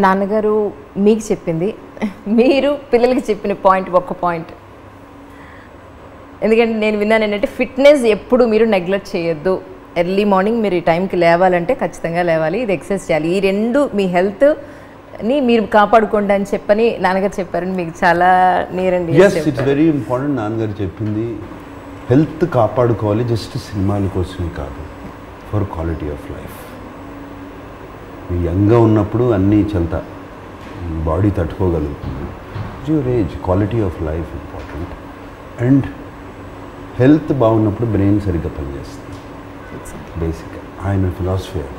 నాన్నగారు మీకు చెప్పింది, మీరు పిల్లలకి చెప్పిన పాయింట్ ఒక్క పాయింట్. ఎందుకంటే నేను విన్నాను ఏంటంటే ఫిట్నెస్ ఎప్పుడు మీరు నెగ్లెక్ట్ చేయొద్దు. ఎర్లీ మార్నింగ్ మీరు ఈ టైంకి లేవాలంటే ఖచ్చితంగా లేవాలి, ఇది ఎక్సర్సైజ్ చేయాలి. ఈ రెండు మీ హెల్త్ని మీరు కాపాడుకోండి అని చెప్పని నాన్నగారు చెప్పారని మీకు చాలా నీరండి. It's very important. నాన్నగారు చెప్పింది హెల్త్ కాపాడుకోవాలి, జస్ట్ సినిమాల కోసమే కాదు, ఫర్ క్వాలిటీ ఆఫ్ లైఫ్. యంగ్గా ఉన్నప్పుడు అన్నీ చెల్తా, బాడీ తట్టుకోగలుగుతుంది. Your age, quality of life important. And health బాగున్నప్పుడు బ్రెయిన్ సరిగ్గా పనిచేస్తుంది. బేసిక్గా ఆయన ఫిలాసఫీ అది.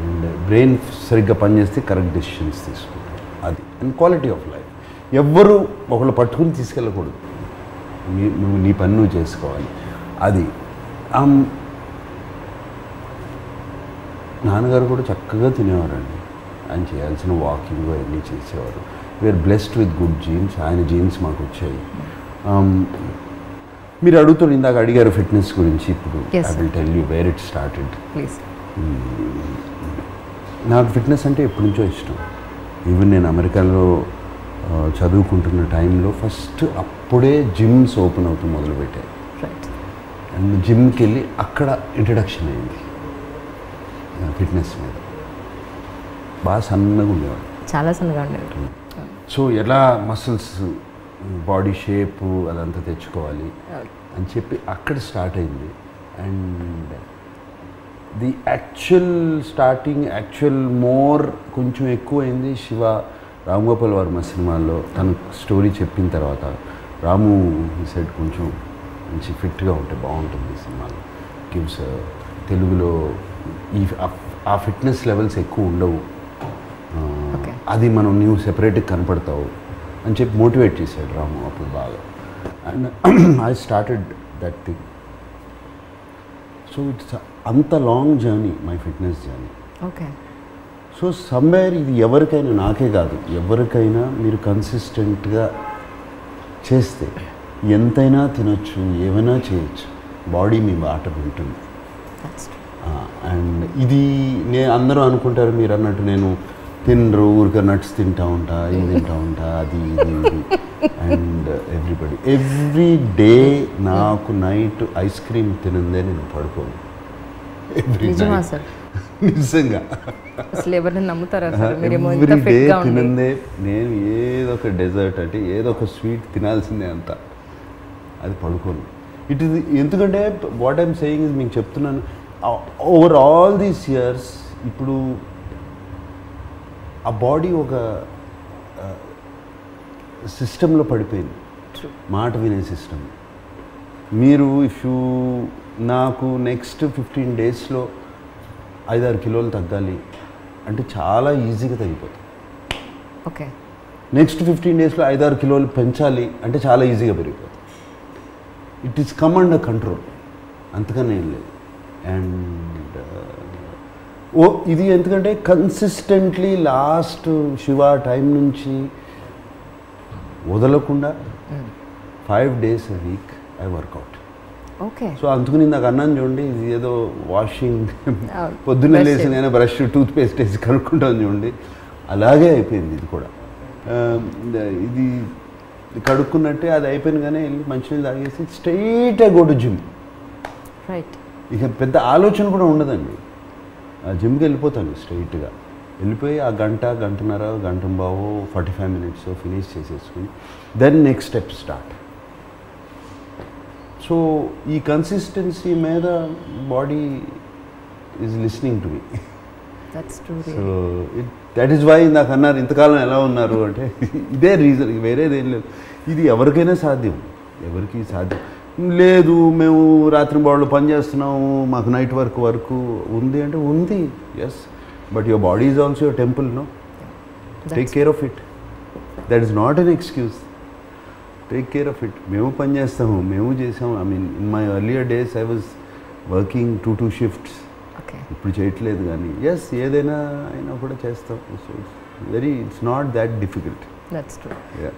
అండ్ బ్రెయిన్ సరిగ్గా పనిచేస్తే కరెక్ట్ డెసిషన్స్ తీసుకుంటారు, అది. And quality of life. ఎవ్వరూ ఒకళ్ళు పట్టుకుని తీసుకెళ్ళకూడదు, నువ్వు నీ పని నువ్వు చేసుకోవాలి, అది. నాన్నగారు కూడా చక్కగా తినేవారండి. ఆయన చేయాల్సిన వాకింగ్ అవన్నీ చేసేవారు. We are blessed with good genes. ఆయన జీన్స్ మాకు వచ్చాయి. మీరు అడుగుతున్నారు, ఇందాక అడిగారు ఫిట్నెస్ గురించి. ఇప్పుడు I will tell you where it started. నాకు ఫిట్నెస్ అంటే ఎప్పటి నుంచో ఇష్టం. ఈవెన్ నేను అమెరికాలో చదువుకుంటున్న టైంలో ఫస్ట్ అప్పుడే జిమ్స్ ఓపెన్ అవుతూ మొదలుపెట్టాయి. అండ్ జిమ్కి వెళ్ళి అక్కడ ఇంట్రడక్షన్ అయింది ఫిట్నెస్ మీద. బాగా సన్నగా ఉండేవాడు, చాలా సన్నగా ఉండేవాడు. సో ఎలా మసిల్స్, బాడీ షేపు అదంతా తెచ్చుకోవాలి అని చెప్పి అక్కడ స్టార్ట్ అయింది. అండ్ ది యాక్చువల్ మోర్ కొంచెం ఎక్కువైంది శివ రామ్గోపాల్ వర్మ సినిమాల్లో. తను స్టోరీ చెప్పిన తర్వాత రాము సెట్ కొంచెం మంచి ఫిట్గా ఉంటే బాగుంటుంది ఈ సినిమాలో, గివ్స్ తెలుగులో ఆ ఫిట్నెస్ లెవెల్స్ ఎక్కువ ఉండవు, అది మనం నీవు సెపరేట్గా కనపడతావు అని చెప్పి మోటివేట్ చేశాడు రాము అప్పుడు బాగా. And I started that thing. So it's అంత long journey, my fitness journey. Okay. So somewhere ఇది ఎవరికైనా, నాకే కాదు ఎవరికైనా, మీరు కన్సిస్టెంట్గా చేస్తే ఎంతైనా తినొచ్చు, ఏమైనా చేయొచ్చు, బాడీ మీ బాట వింటుంది. అండ్ ఇది అందరూ అనుకుంటారు మీరు అన్నట్టు నేను తినరు, ఊరికే నట్స్ తింటా ఉంటా, ఇది తింటా ఉంటా, అది ఇది ఇది. అండ్ ఎవ్రీ డే నాకు నైట్ ఐస్ క్రీమ్ తినందే నేను పడుకోను. నిజంగా ఎవ్రీ డే తినందే. నేను ఏదో ఒక డెజర్ట్ అంటే ఏదో ఒక స్వీట్ తినాల్సిందే అంత, అది పడుకోను. ఇట్ ఈస్ ఎందుకంటే వాట్ ఐఎమ్ సేయింగ్ ఇస్, మీకు చెప్తున్నాను, ఓవర్ ఆల్ దీస్ ఇయర్స్ ఇప్పుడు ఆ బాడీ ఒక సిస్టంలో పడిపోయింది, మాట వినే సిస్టమ్. మీరు నాకు నెక్స్ట్ 15 డేస్లో 5-6 కిలోలు తగ్గాలి అంటే చాలా ఈజీగా తగ్గిపోతుంది. ఓకే. నెక్స్ట్ 15 డేస్లో 5-6 కిలోలు పెంచాలి అంటే చాలా ఈజీగా పెరిగిపోతుంది. It is come under control, అంతకన్నా ఏం లేదు. అండ్ ఇది ఎందుకంటే కన్సిస్టెంట్లీ లాస్ట్ శివ టైం నుంచి వదలకుండా 5 days a week I work out. Okay. So అందుకని నాకు అన్నాను చూడండి, ఇది ఏదో వాషింగ్ పొద్దున్నే లేచి నేను బ్రష్ టూత్ పేస్ట్ వేసి కడుక్కుంటాను చూడండి, అలాగే అయిపోయింది ఇది కూడా. ఇది కడుక్కున్నట్టే అది అయిపోయింది, కానీ వెళ్ళి మంచినీళ్ళు తాగేసి స్ట్రైట్గా గో టు జిమ్. రైట్. ఇక పెద్ద ఆలోచన కూడా ఉండదండి, ఆ జిమ్కి వెళ్ళిపోతాను స్ట్రైట్గా. వెళ్ళిపోయి ఆ గంటన్నర, గంటంబావో 45 minutes ఫినిష్ చేసేసుకుని then next step start. So ఈ కన్సిస్టెన్సీ మీద body is listening to me. So that is why నాకు అన్నారు ఇంతకాలం ఎలా ఉన్నారు అంటే ఇదే రీజన్, వేరేదేం లేదు. ఇది ఎవరికైనా సాధ్యం, ఎవరికి సాధ్యం లేదు. మేము రాత్రి బాడీలో పని చేస్తున్నాము, మాకు నైట్ వరకు ఉంది అంటే ఉంది, yes. But your body is also your temple, no? Take care of it. That is not an excuse. Take care of it. మేము పని చేస్తాము, మేము చేసాము. I mean in my earlier days I was working 2 shifts. ఇప్పుడు చేయట్లేదు, కానీ yes ఏదైనా అయినా కూడా చేస్తాం. So it's not that difficult. That's true. Yeah.